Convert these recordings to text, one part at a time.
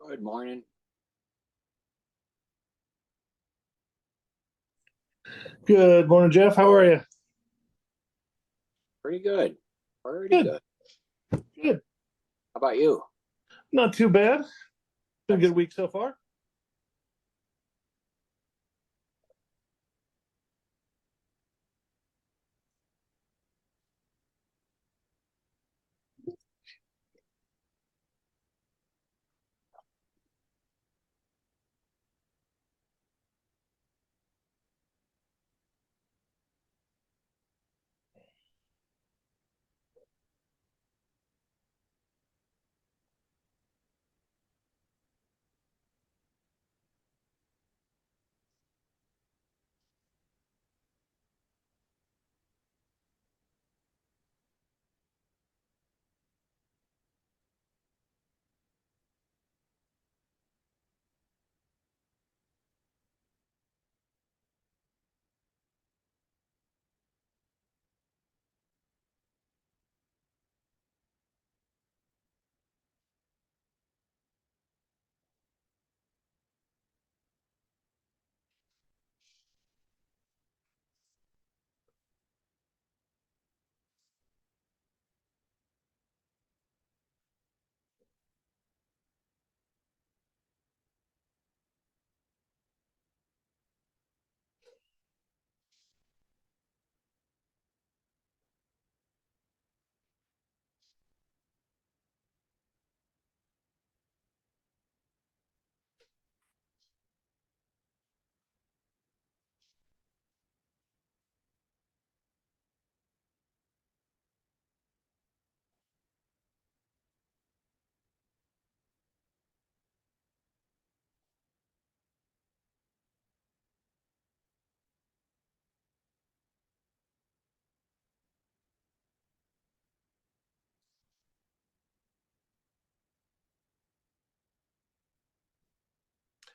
Good morning. Good morning, Jeff. How are you? Pretty good. Pretty good. Good. How about you? Not too bad. Been a good week so far.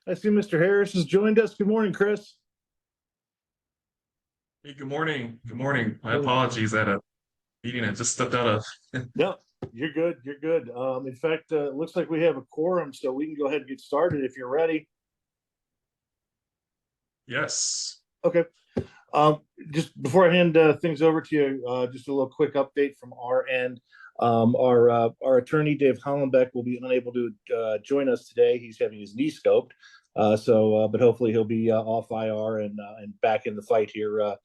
I see Mr. Harris has joined us. Good morning, Chris. Hey, good morning. Good morning. My apologies at a meeting I just stepped out of. No, you're good. You're good. In fact, it looks like we have a quorum, so we can go ahead and get started if you're ready. Yes. Okay. Just before I hand things over to you, just a little quick update from our end. Our attorney, Dave Hollenbeck, will be unable to join us today. He's having his knee scoped. But hopefully he'll be off IR and back in the fight here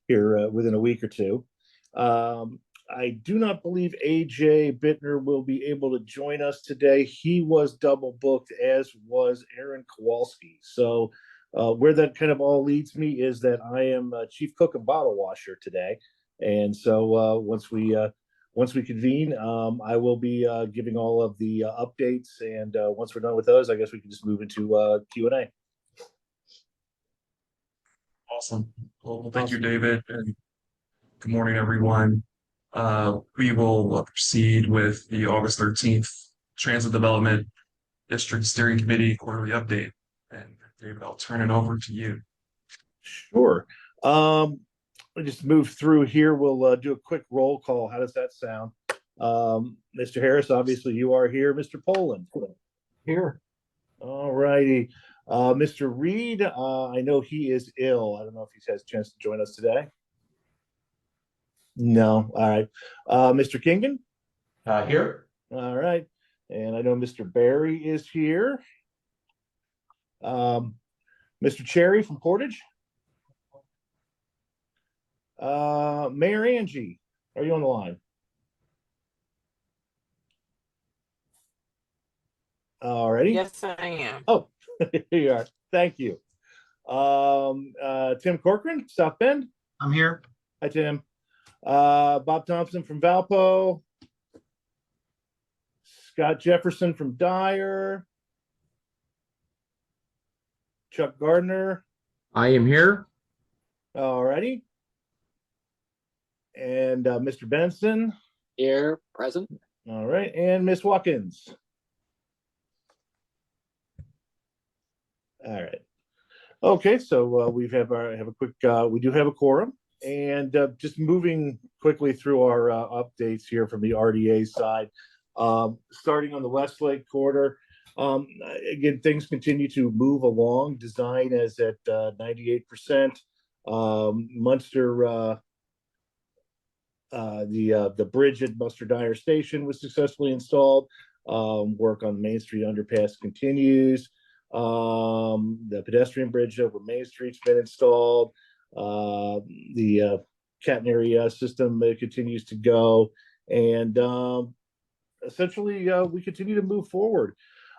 within a week or two. I do not believe AJ Bittner will be able to join us today. He was double booked, as was Aaron Kowalski. So where that kind of all leads me is that I am chief cook and bottle washer today. And so once we convene, I will be giving all of the updates. And once we're done with those, I guess we can just move into Q&A. Awesome. Well, thank you, David, and good morning, everyone. We will proceed with the August 13th Transit Development District Steering Committee quarterly update. And David, I'll turn it over to you. Sure. I'll just move through here. We'll do a quick roll call. How does that sound? Mr. Harris, obviously you are here. Mr. Poland. Here. All righty. Mr. Reed, I know he is ill. I don't know if he has a chance to join us today. No. All right. Mr. Kingen? Here. All right. And I know Mr. Barry is here. Mr. Cherry from Portage? Mayor Angie, are you on the line? All righty. Yes, I am. Oh, here you are. Thank you. Tim Corcoran, South Bend. I'm here. Hi, Tim. Bob Thompson from Valpo. Scott Jefferson from Dyer. Chuck Gardner. I am here. All righty. And Mr. Benson. Here, present. All right. And Miss Watkins. All right. Okay, so we have a quick we do have a quorum, and just moving quickly through our updates here from the RDA side. Starting on the Westlake corridor, Again, things continue to move along. Design is at 98%. Munster, the bridge at Buster Dyer Station was successfully installed. Work on the Main Street underpass continues. The pedestrian bridge over Main Street's been installed. The catenary system continues to go, and essentially we continue to move forward.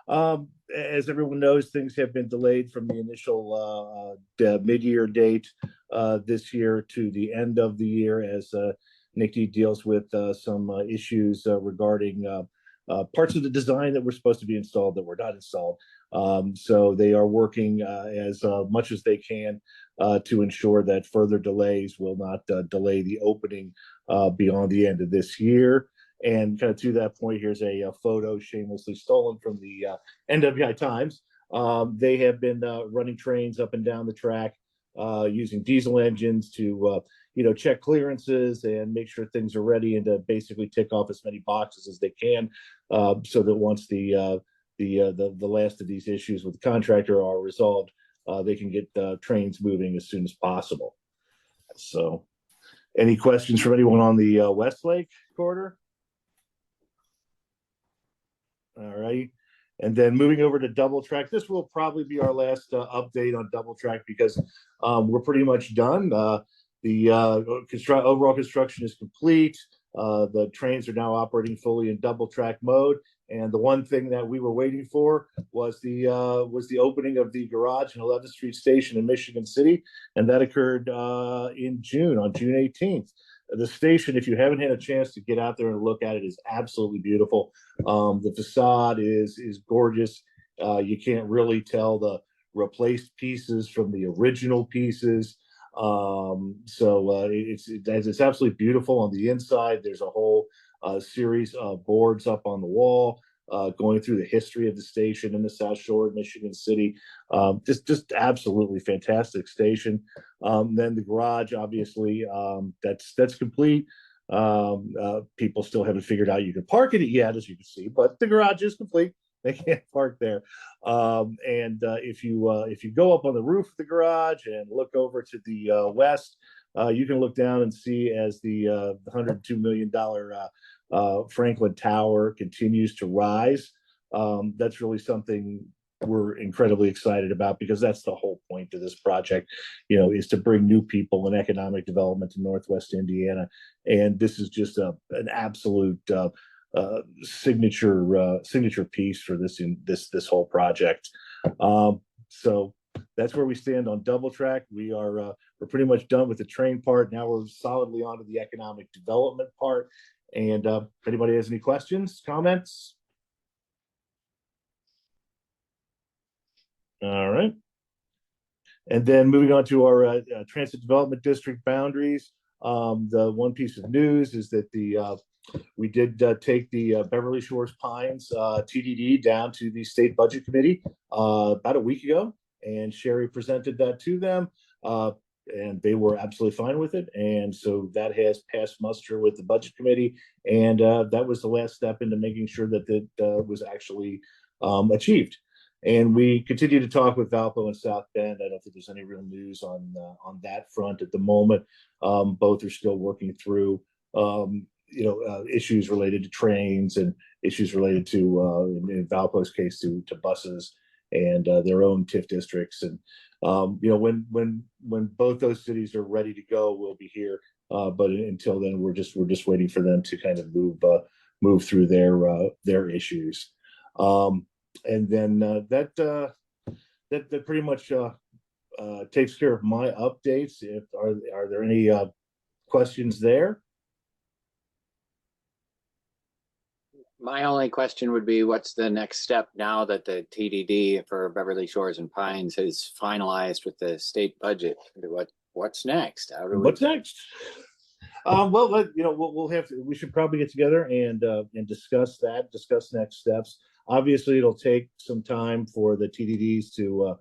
As everyone knows, things have been delayed from the initial mid-year date this year to the end of the year as NICD deals with some issues regarding parts of the design that were supposed to be installed that were not installed. So they are working as much as they can to ensure that further delays will not delay the opening beyond the end of this year. And kind of to that point, here's a photo shamelessly stolen from the NWI Times. They have been running trains up and down the track using diesel engines to check clearances and make sure things are ready, and to basically tick off as many boxes as they can, so that once the last of these issues with the contractor are resolved, they can get trains moving as soon as possible. So, any questions from anyone on the Westlake corridor? All right. And then moving over to double track, this will probably be our last update on double track because we're pretty much done. The overall construction is complete. The trains are now operating fully in double track mode. And the one thing that we were waiting for was the opening of the garage in 11th Street Station in Michigan City, and that occurred in June, on June 18th. The station, if you haven't had a chance to get out there and look at it, is absolutely beautiful. The facade is gorgeous. You can't really tell the replaced pieces from the original pieces. It's absolutely beautiful on the inside. There's a whole series of boards up on the wall going through the history of the station in the South Shore of Michigan City. Just absolutely fantastic station. Then the garage, obviously, that's complete. People still haven't figured out you can park in it yet, as you can see, but the garage is complete. They can't park there. If you go up on the roof of the garage and look over to the west, you can look down and see as the $102 million Franklin Tower continues to rise. That's really something we're incredibly excited about, because that's the whole point of this project, is to bring new people and economic development to Northwest Indiana. And this is just an absolute signature piece for this whole project. So that's where we stand on double track. We're pretty much done with the train part. Now we're solidly onto the economic development part. And if anybody has any questions, comments? All right. And then moving on to our Transit Development District boundaries. The one piece of news is that we did take the Beverly Shores Pines TDD down to the State Budget Committee about a week ago, and Sherry presented that to them, and they were absolutely fine with it. And so that has passed muster with the Budget Committee, and that was the last step into making sure that that was actually achieved. And we continue to talk with Valpo and South Bend. I don't think there's any real news on that front at the moment. Both are still working through issues related to trains and issues related to, in Valpo's case, to buses and their own TIF districts. And when both those cities are ready to go, we'll be here. But until then, we're just waiting for them to kind of move through their issues. And then that pretty much takes care of my updates. Are there any questions there? My only question would be, what's the next step now that the TDD for Beverly Shores and Pines is finalized with the state budget? What's next? What's next? We should probably get together and discuss next steps. Obviously, it'll take some time for the TDD to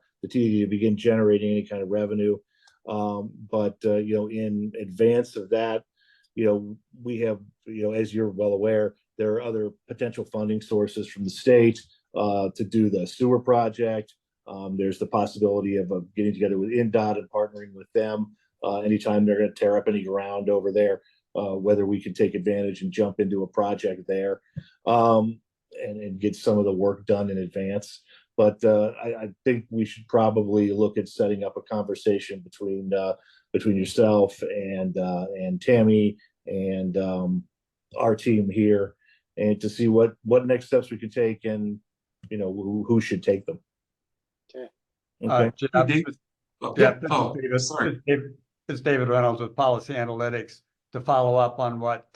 begin generating any kind of revenue. But in advance of that, we have, as you're well aware, there are other potential funding sources from the state. to do the sewer project. There's the possibility of getting together with INDOT and partnering with them anytime they're going to tear up any ground over there, whether we can take advantage and jump into a project there and get some of the work done in advance. But I think we should probably look at setting up a conversation between yourself and Tammy and our team here, and to see what next steps we can take, and who should take them. Okay. Hey, David. Oh, Yeah, oh, David, sorry. it's David Reynolds with Policy Analytics. To follow up on what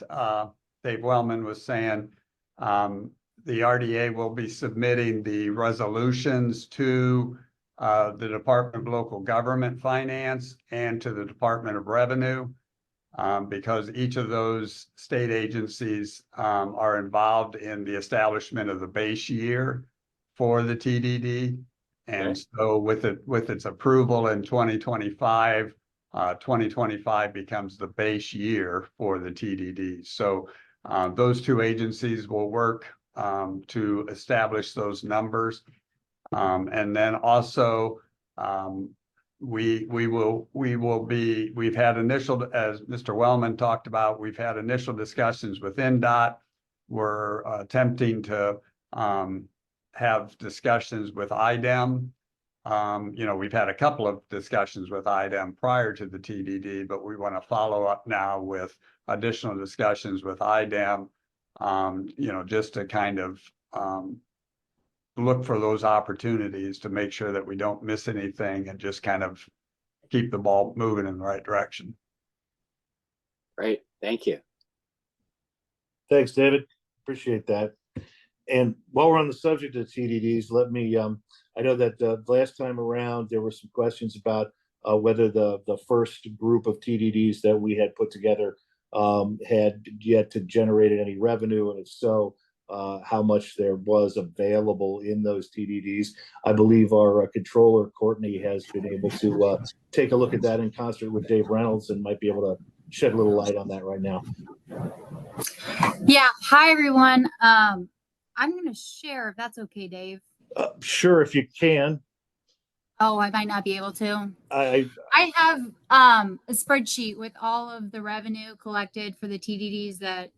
Dave Wellman was saying, the RDA will be submitting the resolutions to the Department of Local Government Finance and to the Department of Revenue, because each of those state agencies are involved in the establishment of the base year for the TDD. And so with its approval in 2025, 2025 becomes the base year for the TDD. So those two agencies will work to establish those numbers. And then also we've had initial, as Mr. Wellman talked about, we've had initial discussions with INDOT. We're attempting to have discussions with IDEM. We've had a couple of discussions with IDEM prior to the TDD, but we want to follow up now with additional discussions with IDEM, just to kind of look for those opportunities to make sure that we don't miss anything and just kind of keep the ball moving in the right direction. Great, thank you. Thanks, David. Appreciate that. And while we're on the subject of TDDs, let me, I know that last time around, there were some questions about whether the first group of TDDs that we had put together had yet to generate any revenue, and if so, how much there was available in those TDDs. I believe our controller, Courtney, has been able to take a look at that in concert with Dave Reynolds and might be able to shed a little light on that right now. Yeah. Hi, everyone. I'm going to share if that's okay, Dave. Sure, if you can. Oh, I might not be able to. I have a spreadsheet with all of the revenue collected for the TDDs that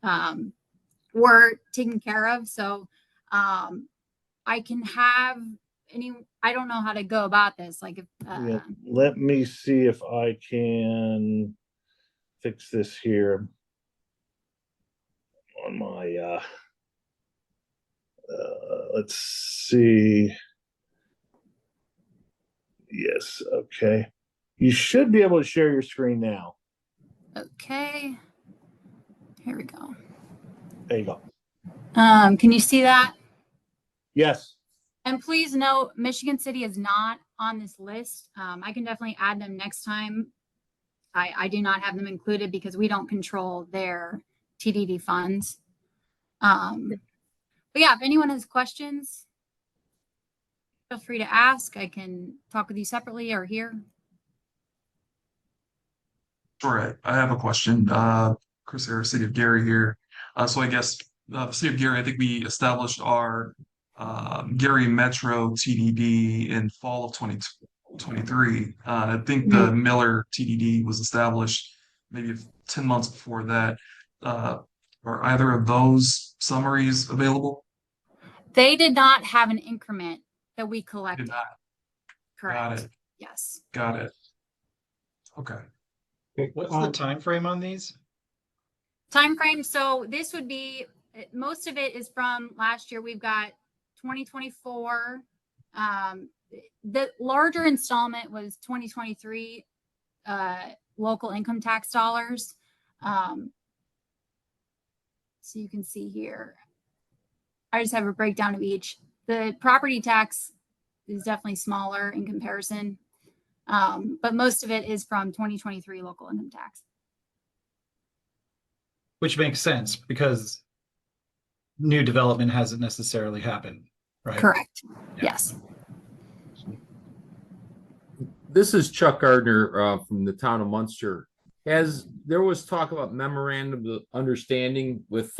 were taken care of. So I can have I don't know how to go about this. Like, if yeah, let me see if I can fix this here on my let's see. Yes, okay. You should be able to share your screen now. Okay. Here we go. There you go. Can you see that? Yes. And please note, Michigan City is not on this list. I can definitely add them next time. I do not have them included because we don't control their TDD funds. But yeah, if anyone has questions, feel free to ask. I can talk with you separately or here. Sure, I have a question. Chris Harris, City of Gary here. So I guess the City of Gary, I think we established our Gary Metro TDD in fall of 2023. I think the Miller TDD was established maybe 10 months before that. Are either of those summaries available? They did not have an increment that we collected. Did not. Correct. Got it. Yes. Got it. Okay. What's the time frame on these? Time frame. So this would be, most of it is from last year. We've got 2024. The larger installment was 2023 local income tax dollars. So you can see here, I just have a breakdown of each. The property tax is definitely smaller in comparison, but most of it is from 2023 local income tax. Which makes sense because new development hasn't necessarily happened, right? Correct. Yeah. Yes. This is Chuck Gardner from the town of Munster. There was talk about memorandum of understanding with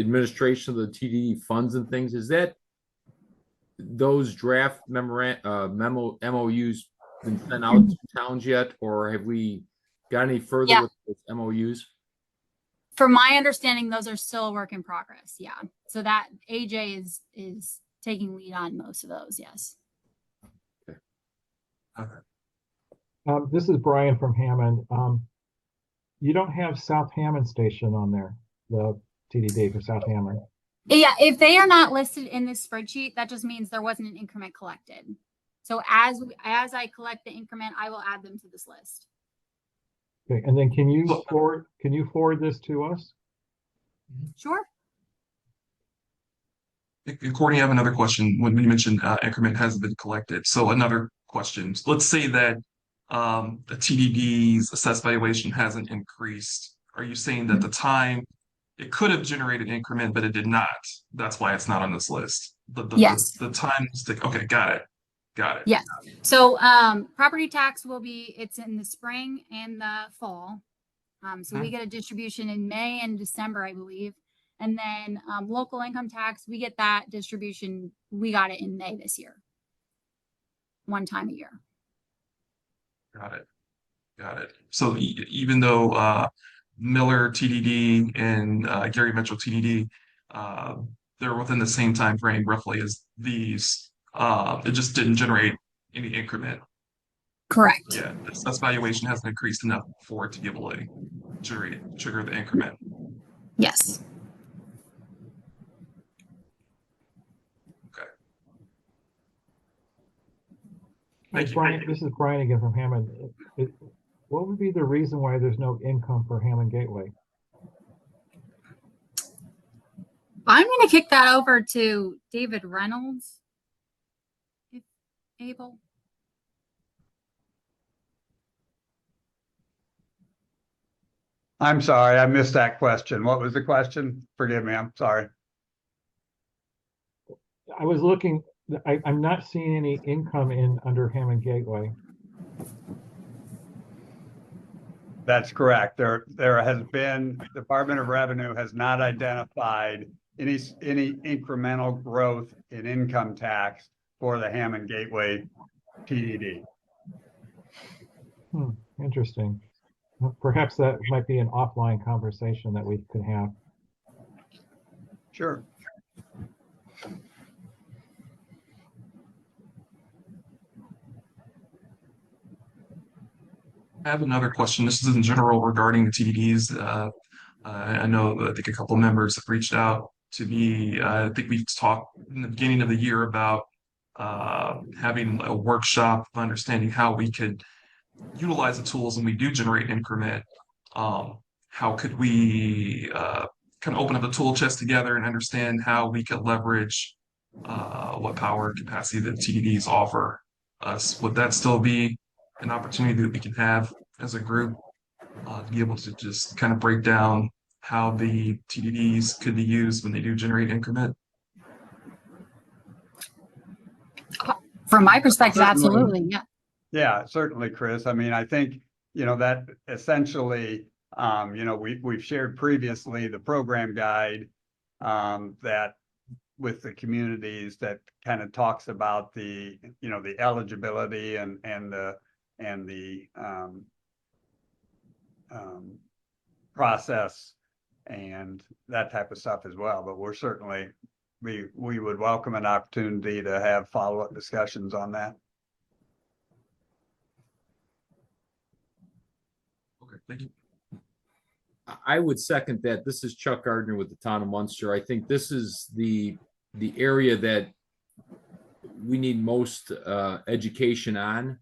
administration of the TDD funds and things. Is that those draft MOUs been sent out to towns yet, or have we got any further Yeah. with those MOUs? From my understanding, those are still a work in progress. Yeah. So that AJ is taking lead on most of those. Yes. This is Brian from Hammond. You don't have South Hammond Station on there, the TDD for South Hammond. Yeah. If they are not listed in this spreadsheet, that just means there wasn't an increment collected. So as I collect the increment, I will add them to this list. Okay, and then can you forward this to us? Sure. Courtney, I have another question. When you mentioned increment hasn't been collected, so another question. Let's say that the TDD's assessed valuation hasn't increased. Are you saying that the time it could have generated increment, but it did not? That's why it's not on this list. Yes. The time was okay, got it. Yes. So property tax it's in the spring and the fall. So we get a distribution in May and December, I believe. And then local income tax, we get that distribution. We got it in May this year. One time a year. Got it. So even though Miller TDD and Gary Metro TDD, they're within the same time frame roughly as these, it just didn't generate any increment. Correct. Yeah, this valuation hasn't increased enough for it to be able to trigger the increment. Yes. Okay. Hey, Brian, this is Brian again from Hammond. What would be the reason why there's no income for Hammond Gateway? I'm going to kick that over to David Reynolds, if able. I'm sorry, I missed that question. What was the question? Forgive me, I'm sorry. I was looking, I'm not seeing any income under Hammond Gateway. That's correct. There has been, Department of Revenue has not identified any incremental growth in income tax for the Hammond Gateway TDD. Interesting. Perhaps that might be an offline conversation that we could have. Sure. I have another question. This is in general regarding the TDDs. I know I think a couple of members have reached out to me. I think we talked in the beginning of the year about having a workshop of understanding how we could utilize the tools when we do generate increment. How could we kind of open up the tool chest together and understand how we could leverage what power and capacity that TDDs offer us? Would that still be an opportunity that we can have as a group to be able to just kind of break down how the TDDs could be used when they do generate increment? From my perspective, absolutely. Yeah. Yeah, certainly, Chris. I mean, I think, that essentially, we've shared previously the program guide that with the communities that kind of talks about the eligibility and the process and that type of stuff as well. But we're certainly, we would welcome an opportunity to have follow-up discussions on that. Okay, thank you. I would second that. This is Chuck Gardner with the town of Munster. I think this is the area that we need most education on,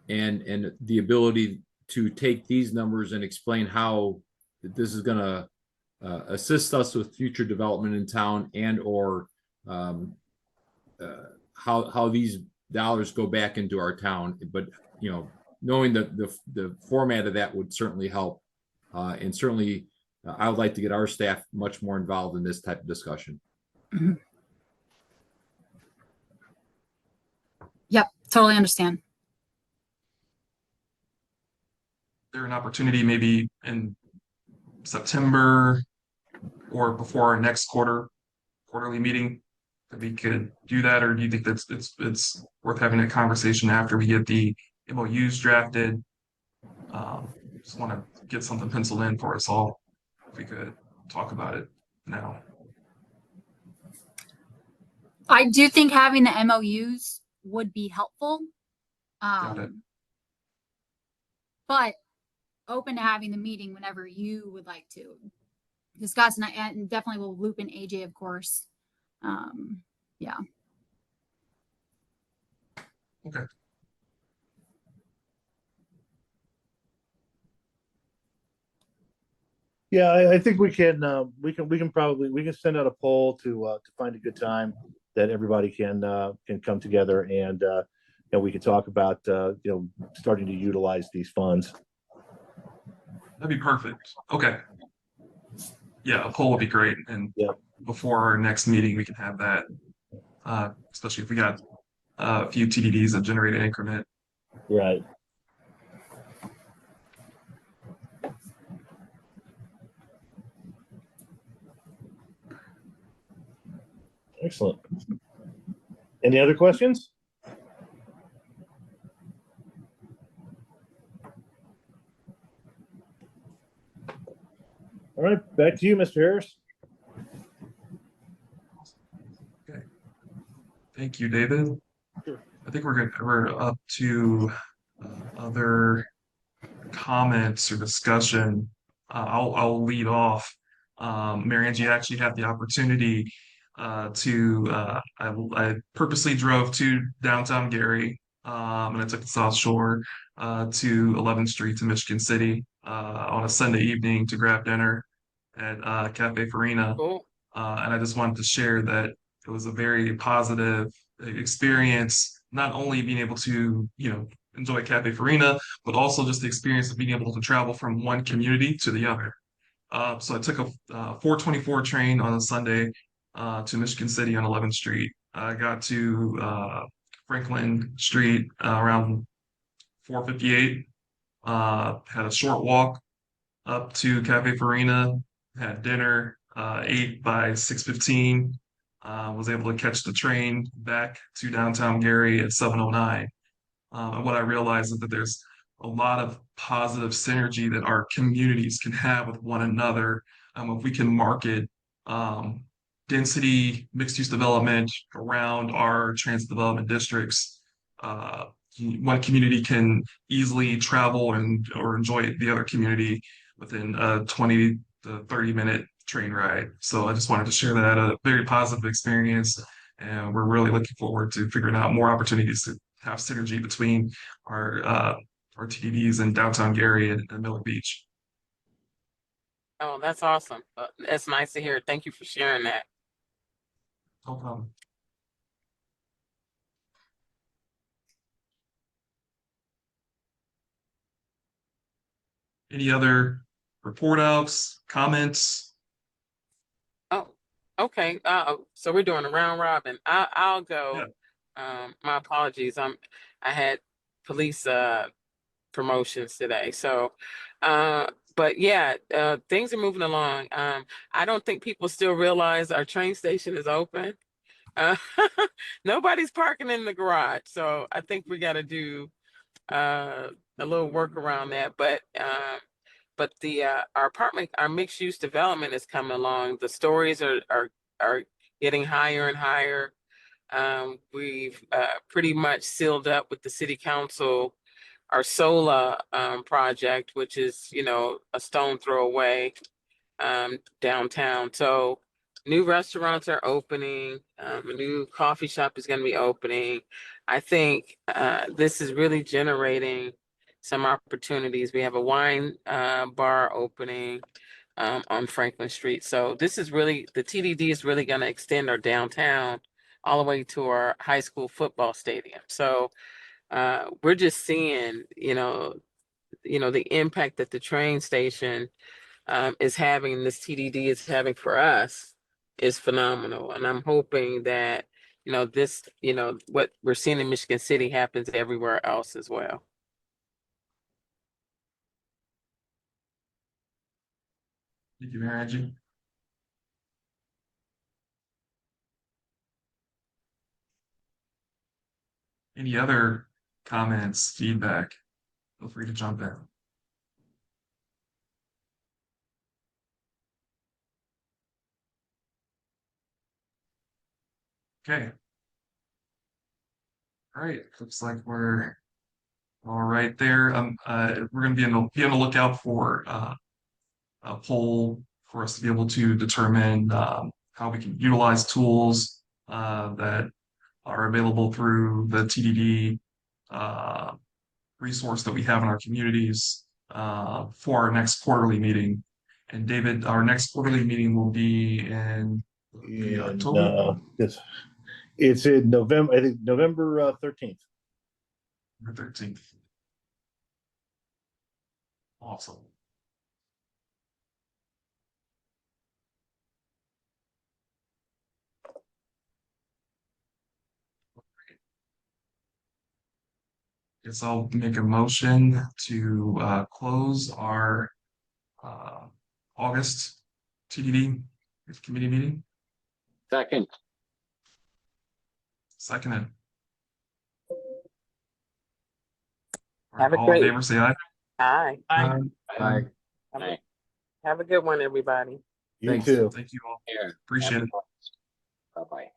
and the ability to take these numbers and explain how this is going to assist us with future development in town, and or how these dollars go back into our town. But knowing the format of that would certainly help, and certainly I would like to get our staff much more involved in this type of discussion. Mm-hmm. Yep, totally understand. There an opportunity maybe in September or before our next quarterly meeting that we could do that, or do you think that's it's worth having a conversation after we get the MOUs drafted? Just want to get something penciled in for us all. If we could talk about it now. I do think having the MOUs would be helpful. Got it. But open to having the meeting whenever you would like to discuss, and definitely will loop in AJ, of course. Yeah. Okay. Yeah, I think we can send out a poll to find a good time that everybody can come together and we can talk about starting to utilize these funds. That'd be perfect. Okay. Yeah, a poll would be great. And Yep. before our next meeting, we can have that, especially if we got a few TDDs that generate an increment. Right. Excellent. Any other questions? All right, back to you, Mr. Harris. Okay. Thank you, David. Sure. I think we're up to other comments or discussion. I'll lead off. Mary Ann, you actually had the opportunity I purposely drove to downtown Gary, and I took the South Shore to 11th Street to Michigan City on a Sunday evening to grab dinner at Cafe Farina. Cool. And I just wanted to share that it was a very positive experience, not only being able to, enjoy Cafe Farina, but also just the experience of being able to travel from one community to the other. So I took a 424 train on a Sunday to Michigan City on 11th Street. I got to Franklin Street around 4:58. Had a short walk up to Cafe Farina, had dinner, ate by 6:15. Was able to catch the train back to downtown Gary at 7:09. And what I realized is that there's a lot of positive synergy that our communities can have with one another if we can market density, mixed use development around our transit development districts. One community can easily travel or enjoy the other community within a 20 to 30-minute train ride. So I just wanted to share that I had a very positive experience, and we're really looking forward to figuring out more opportunities to have synergy between our TDDs in downtown Gary and Miller Beach. Oh, that's awesome. That's nice to hear. Thank you for sharing that. No problem. Any other report outs, comments? Oh, okay. So we're doing a round robin. I'll go. My apologies. I had police promotions today. So but yeah, things are moving along. I don't think people still realize our train station is open. Uh, nobody's parking in the garage. So I think we got to do a little work around that. But the our mixed use development is coming along. The stories are getting higher and higher. We've pretty much sealed up with the city council our solar project, which is a stone throw away downtown. So new restaurants are opening. A new coffee shop is going to be opening. I think this is really generating some opportunities. We have a wine bar opening on Franklin Street. So this is really, the TDD is really going to extend our downtown all the way to our high school football stadium. So we're just seeing, the impact that the train station is having, this TDD is having for us is phenomenal. And I'm hoping that, what we're seeing in Michigan City happens everywhere else as well. Thank you, Mary Angie. Any other comments, feedback? Feel free to jump in. Okay. All right, looks like we're all right there. We're gonna be on the lookout for a poll for us to be able to determine how we can utilize tools that are available through the TDD resource that we have in our communities for our next quarterly meeting. And David, our next quarterly meeting will be in October. It's in November. I think November 13th. November 13th. Awesome. Guess I'll make a motion to close our August TDD committee meeting. Second. Seconded. Have a All in great- favor, say aye. Aye. Aye. Have a good one, everybody. You Thanks. too. Thank you all. Here. Appreciate it. Bye-bye.